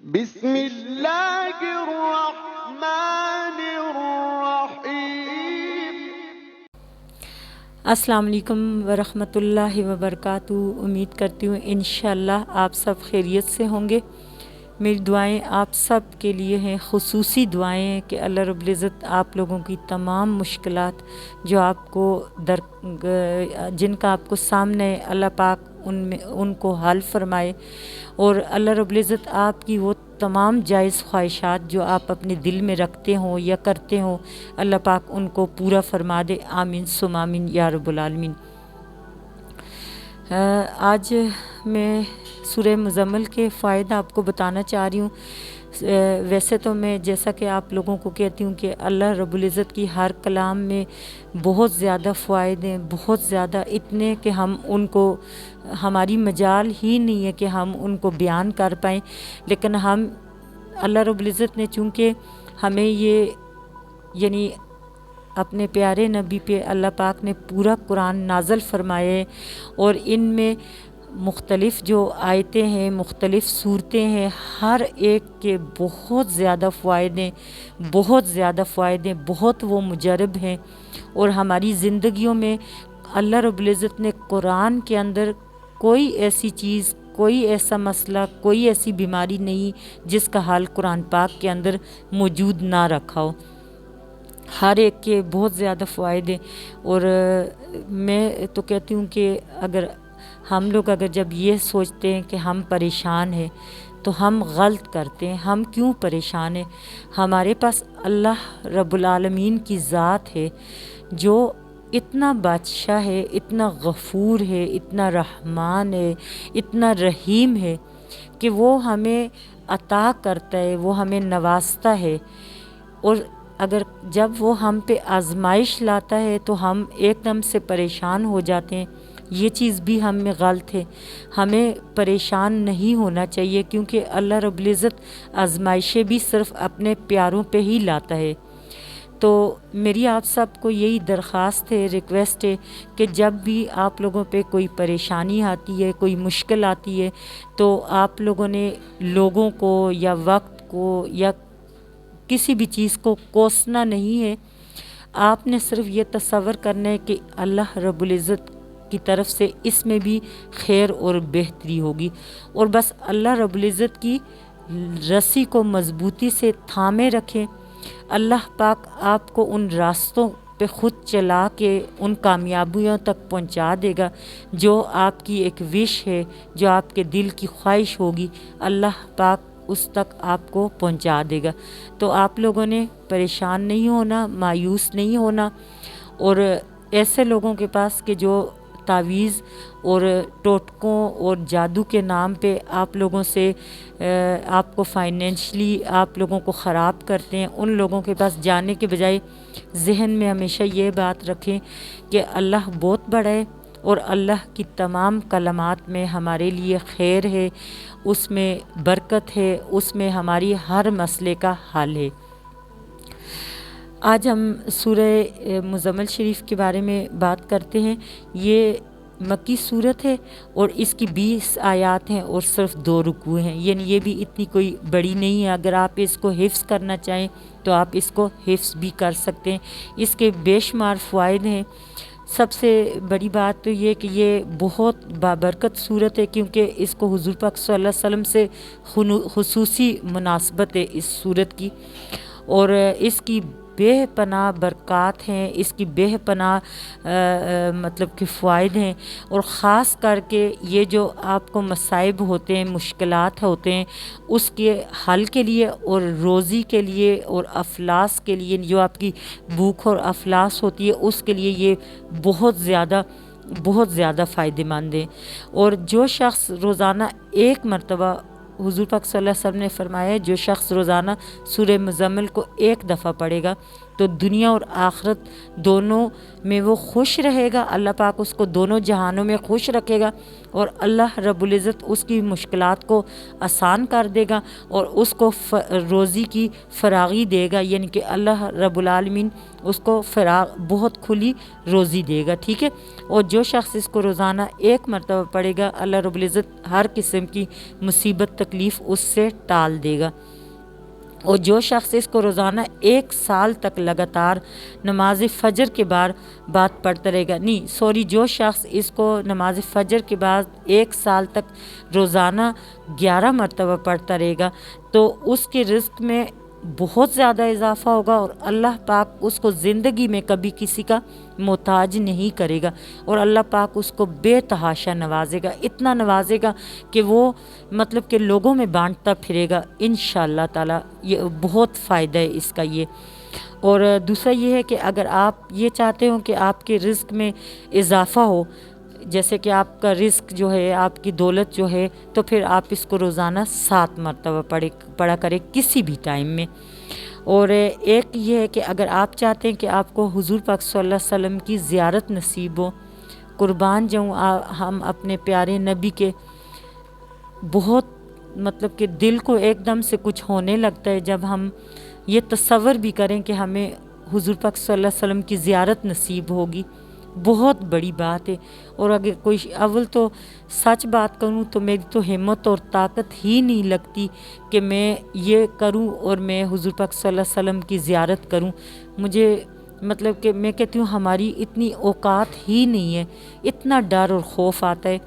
بسم اللہ الرحمن الرحیم۔ السلام علیکم ورحمۃ اللہ وبرکاتہ۔ امید کرتی ہوں انشاءاللہ آپ سب خیریت سے ہوں گے۔ میری دعائیں آپ سب کے لیے ہیں، خصوصی دعائیں ہیں کہ اللہ رب العزت آپ لوگوں کی تمام مشکلات جو آپ کو جن کا آپ کو سامنے ہے، اللہ پاک ان کو حل فرمائے، اور اللہ رب العزت آپ کی وہ تمام جائز خواہشات جو آپ اپنے دل میں رکھتے ہوں یا کرتے ہوں، اللہ پاک ان کو پورا فرما دے۔ آمین ثم آمین یا رب العالمین۔ آج میں سورہ مزمل کے فائدہ آپ کو بتانا چاہ رہی ہوں۔ ویسے تو میں جیسا کہ آپ لوگوں کو کہتی ہوں کہ اللہ رب العزت کی ہر کلام میں بہت زیادہ فوائد ہیں، بہت زیادہ، اتنے کہ ہم ان کو، ہماری مجال ہی نہیں ہے کہ ہم ان کو بیان کر پائیں، لیکن ہم اللہ رب العزت نے چونکہ ہمیں یہ یعنی اپنے پیارے نبی پہ اللہ پاک نے پورا قرآن نازل فرمائے، اور ان میں مختلف جو آیتیں ہیں، مختلف صورتیں ہیں، ہر ایک کے بہت زیادہ فوائد ہیں، بہت زیادہ فوائد ہیں، بہت وہ مجرب ہیں، اور ہماری زندگیوں میں اللہ رب العزت نے قرآن کے اندر کوئی ایسی چیز، کوئی ایسا مسئلہ، کوئی ایسی بیماری نہیں جس کا حال قرآن پاک کے اندر موجود نہ رکھا ہو۔ ہر ایک کے بہت زیادہ فوائد ہیں، اور میں تو کہتی ہوں کہ ہم لوگ جب یہ سوچتے ہیں کہ ہم پریشان ہیں تو ہم غلط کرتے ہیں۔ ہم کیوں پریشان ہیں؟ ہمارے پاس اللہ رب العالمین کی ذات ہے جو اتنا بادشاہ ہے، اتنا غفور ہے، اتنا رحمان ہے، اتنا رحیم ہے کہ وہ ہمیں عطا کرتا ہے، وہ ہمیں نوازتا ہے، اور جب وہ ہم پہ آزمائش لاتا ہے تو ہم ایک دم سے پریشان ہو جاتے ہیں۔ یہ چیز بھی ہم میں غلط ہے، ہمیں پریشان نہیں ہونا چاہیے، کیونکہ اللہ رب العزت آزمائشیں بھی صرف اپنے پیاروں پہ ہی لاتا ہے۔ تو میری آپ سب کو یہی درخواست ہے، ریکویسٹ ہے کہ جب بھی آپ لوگوں پہ کوئی پریشانی آتی ہے، کوئی مشکل آتی ہے، تو آپ لوگوں نے لوگوں کو یا وقت کو یا کسی بھی چیز کو کوسنا نہیں ہے۔ آپ نے صرف یہ تصور کرنا ہے کہ اللہ رب العزت کی طرف سے اس میں بھی خیر اور بہتری ہوگی، اور بس اللہ رب العزت کی رسی کو مضبوطی سے تھامے رکھیں۔ اللہ پاک آپ کو ان راستوں پہ خود چلا کے ان کامیابیوں تک پہنچا دے گا جو آپ کی ایک وش ہے، جو آپ کے دل کی خواہش ہوگی، اللہ پاک اس تک آپ کو پہنچا دے گا۔ تو آپ لوگوں نے پریشان نہیں ہونا، مایوس نہیں ہونا، اور ایسے لوگوں کے پاس کہ جو تعویذ اور ٹوٹکوں اور جادو کے نام پہ آپ لوگوں سے آپ کو فائنینشلی آپ لوگوں کو خراب کرتے ہیں، ان لوگوں کے پاس جانے کے بجائے ذہن میں ہمیشہ یہ بات رکھیں کہ اللہ بہت بڑا ہے، اور اللہ کی تمام کلمات میں ہمارے لیے خیر ہے، اس میں برکت ہے، اس میں ہماری ہر مسئلے کا حل ہے۔ آج ہم سورہ مزمل شریف کے بارے میں بات کرتے ہیں۔ یہ مکی صورت ہے اور اس کی 20 آیات ہیں اور صرف 2 رکوع ہیں، یعنی یہ بھی اتنی کوئی بڑی نہیں ہے۔ اگر آپ اس کو حفظ کرنا چاہیں تو آپ اس کو حفظ بھی کر سکتے ہیں۔ اس کے بے شمار فوائد ہیں۔ سب سے بڑی بات تو یہ کہ یہ بہت بابرکت صورت ہے، کیونکہ اس کو حضور پاک صلی اللہ علیہ وسلم سے خصوصی مناسبت ہے اس صورت کی، اور اس کی بے پناہ برکات ہیں، اس کی بے پناہ مطلب کہ فوائد ہیں، اور خاص کر کے یہ جو آپ کو مصائب ہوتے ہیں، مشکلات ہوتے ہیں، اس کے حل کے لیے اور روزی کے لیے اور افلاس کے لیے، جو آپ کی بھوک اور افلاس ہوتی ہے اس کے لیے یہ بہت زیادہ فائدہ مند ہے۔ اور جو شخص روزانہ ایک مرتبہ، حضور پاک صلی اللہ علیہ وسلم نے فرمایا، جو شخص روزانہ سورہ مزمل کو 1 دفعہ پڑھے گا تو دنیا اور آخرت دونوں میں وہ خوش رہے گا، اللہ پاک اس کو دونوں جہانوں میں خوش رکھے گا، اور اللہ رب العزت اس کی مشکلات کو آسان کر دے گا اور اس کو روزی کی فراغی دے گا، یعنی کہ اللہ رب العالمین اس کو بہت کھلی روزی دے گا، ٹھیک ہے۔ اور جو شخص اس کو روزانہ ایک مرتبہ پڑھے گا، اللہ رب العزت ہر قسم کی مصیبت تکلیف اس سے ٹال دے گا۔ اور جو شخص اس کو روزانہ 1 سال تک لگاتار نماز فجر کے بعد پڑھتا رہے گا، جو شخص اس کو نماز فجر کے بعد 1 سال تک روزانہ 11 مرتبہ پڑھتا رہے گا تو اس کے رزق میں بہت زیادہ اضافہ ہوگا، اور اللہ پاک اس کو زندگی میں کبھی کسی کا محتاج نہیں کرے گا، اور اللہ پاک اس کو بے تحاشا نوازے گا، اتنا نوازے گا کہ وہ مطلب کہ لوگوں میں بانٹتا پھرے گا انشاءاللہ تعالی۔ یہ بہت فائدہ ہے اس کا یہ۔ اور دوسرا یہ ہے کہ اگر آپ یہ چاہتے ہو کہ آپ کے رزق میں اضافہ ہو، جیسے کہ آپ کا رزق جو ہے، آپ کی دولت جو ہے، تو پھر آپ اس کو روزانہ 7 مرتبہ پڑھا کریں کسی بھی ٹائم میں۔ اور ایک یہ ہے کہ اگر آپ چاہتے ہیں کہ آپ کو حضور پاک صلی اللہ علیہ وسلم کی زیارت نصیب ہو، قربان جاؤں ہم اپنے پیارے نبی کے، بہت مطلب کہ دل کو ایک دم سے کچھ ہونے لگتا ہے جب ہم یہ تصور بھی کریں کہ ہمیں حضور پاک صلی اللہ علیہ وسلم کی زیارت نصیب ہوگی، بہت بڑی بات ہے۔ اور اگر کوئی اول تو سچ بات کروں تو میری تو ہمت اور طاقت ہی نہیں لگتی کہ میں یہ کروں اور میں حضور پاک صلی اللہ علیہ وسلم کی زیارت کروں، مجھے مطلب کہ میں کہتی ہوں ہماری اتنی اوقات ہی نہیں ہے، اتنا ڈر اور خوف آتا ہے۔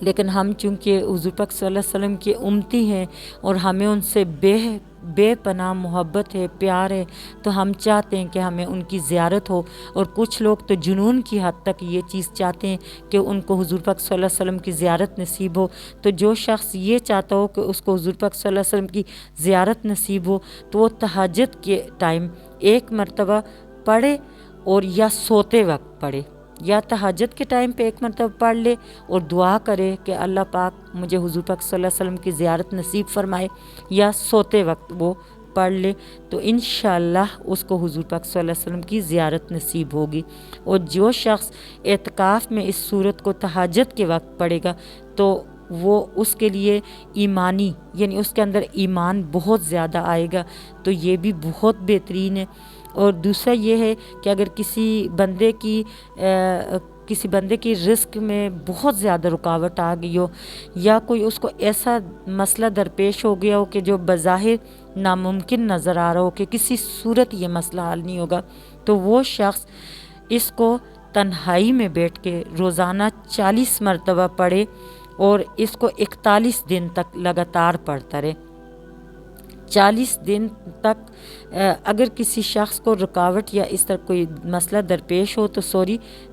لیکن ہم چونکہ حضور پاک صلی اللہ علیہ وسلم کی امتی ہیں اور ہمیں ان سے بے پناہ محبت ہے، پیار ہے، تو ہم چاہتے ہیں کہ ہمیں ان کی زیارت ہو، اور کچھ لوگ تو جنون کی حد تک یہ چیز چاہتے ہیں کہ ان کو حضور پاک صلی اللہ علیہ وسلم کی زیارت نصیب ہو۔ تو جو شخص یہ چاہتا ہو کہ اس کو حضور پاک صلی اللہ علیہ وسلم کی زیارت نصیب ہو تو وہ تہجد کے ٹائم 1 مرتبہ پڑھے، اور یا سوتے وقت پڑھے، یا تہجد کے ٹائم پہ 1 مرتبہ پڑھ لے اور دعا کرے کہ اللہ پاک مجھے حضور پاک صلی اللہ علیہ وسلم کی زیارت نصیب فرمائے، یا سوتے وقت وہ پڑھ لے تو انشاءاللہ اس کو حضور پاک صلی اللہ علیہ وسلم کی زیارت نصیب ہوگی۔ اور جو شخص اعتکاف میں اس سورت کو تہجد کے وقت پڑھے گا تو وہ اس کے لیے ایمانی، یعنی اس کے اندر ایمان بہت زیادہ آئے گا، تو یہ بھی بہت بہترین ہے۔ اور دوسرا یہ ہے کہ اگر کسی بندے کی رزق میں بہت زیادہ رکاوٹ آ گئی ہو، یا کوئی اس کو ایسا مسئلہ درپیش ہو گیا ہو کہ جو بظاہر ناممکن نظر آ رہا ہو کہ کسی صورت یہ مسئلہ حل نہیں ہوگا، تو وہ شخص اس کو تنہائی میں بیٹھ کے روزانہ 40 مرتبہ پڑھے، اور اس کو 41 دن تک لگاتار پڑھتا رہے۔ 40 دن تک اگر کسی شخص کو رکاوٹ یا اس طرح کوئی مسئلہ درپیش ہو تو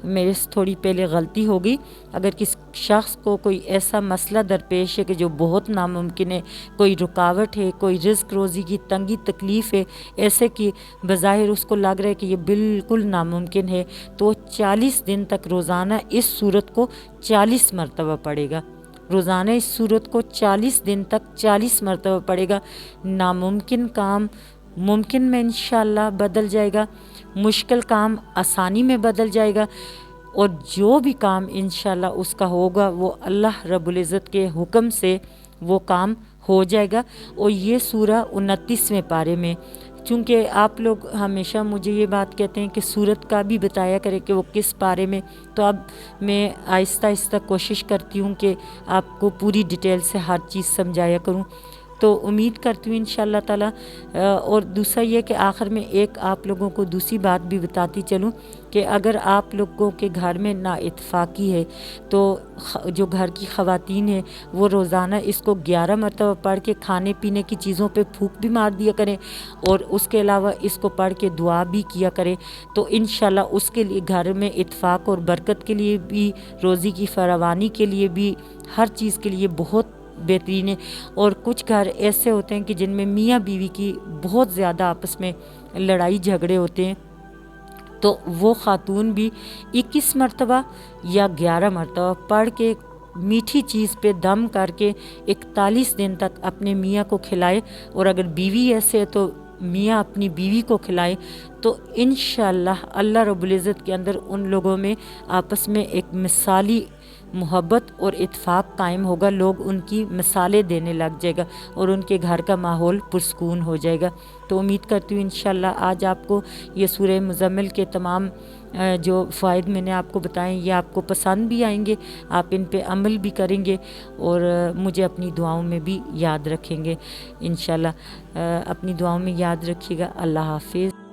میرے سے تھوڑی پہلے غلطی ہو گئی، اگر کسی شخص کو کوئی ایسا مسئلہ درپیش ہے کہ جو بہت ناممکن ہے، کوئی رکاوٹ ہے، کوئی رزق روزی کی تنگی تکلیف ہے، ایسے کہ بظاہر اس کو لگ رہا ہے کہ یہ بالکل ناممکن ہے، تو 40 دن تک روزانہ اس سورت کو 40 مرتبہ پڑھے گا، روزانہ اس سورت کو 40 دن تک 40 مرتبہ پڑھے گا۔ ناممکن کام ممکن میں انشاءاللہ بدل جائے گا، مشکل کام آسانی میں بدل جائے گا، اور جو بھی کام انشاءاللہ اس کا ہوگا وہ اللہ رب العزت کے حکم سے وہ کام ہو جائے گا۔ اور یہ سورہ 29ویں پارے میں، چونکہ آپ لوگ ہمیشہ مجھے یہ بات کہتے ہیں کہ سورت کا بھی بتایا کرے کہ وہ کس پارے میں، تو اب میں آہستہ آہستہ کوشش کرتی ہوں کہ آپ کو پوری ڈیٹیل سے ہر چیز سمجھایا کروں، تو امید کرتی ہوں انشاءاللہ تعالی۔ اور دوسرا یہ کہ آخر میں ایک آپ لوگوں کو دوسری بات بھی بتاتی چلوں کہ اگر آپ لوگوں کے گھر میں نا اتفاقی ہے تو جو گھر کی خواتین ہیں وہ روزانہ اس کو 11 مرتبہ پڑھ کے کھانے پینے کی چیزوں پہ پھونک بھی مار دیا کریں، اور اس کے علاوہ اس کو پڑھ کے دعا بھی کیا کریں، تو انشاءاللہ اس کے لیے گھر میں اتفاق اور برکت کے لیے بھی، روزی کی فراوانی کے لیے بھی، ہر چیز کے لیے بہت بہترین ہے۔ اور کچھ گھر ایسے ہوتے ہیں کہ جن میں میاں بیوی کی بہت زیادہ آپس میں لڑائی جھگڑے ہوتے ہیں، تو وہ خاتون بھی 21 مرتبہ یا 11 مرتبہ پڑھ کے میٹھی چیز پہ دم کر کے 41 دن تک اپنے میاں کو کھلائے، اور اگر بیوی ایسے ہے تو میاں اپنی بیوی کو کھلائے تو انشاءاللہ اللہ رب العزت کے اندر ان لوگوں میں آپس میں ایک مثالی محبت اور اتفاق قائم ہوگا، لوگ ان کی مثالیں دینے لگ جائے گا اور ان کے گھر کا ماحول پرسکون ہو جائے گا۔ تو امید کرتی ہوں انشاءاللہ آج آپ کو یہ سورہ مزمل کے تمام جو فوائد میں نے آپ کو بتائیں یہ آپ کو پسند بھی آئیں گے، آپ ان پہ عمل بھی کریں گے اور مجھے اپنی دعاؤں میں بھی یاد رکھیں گے انشاءاللہ۔ اپنی دعاؤں میں یاد رکھیے گا۔ اللہ حافظ۔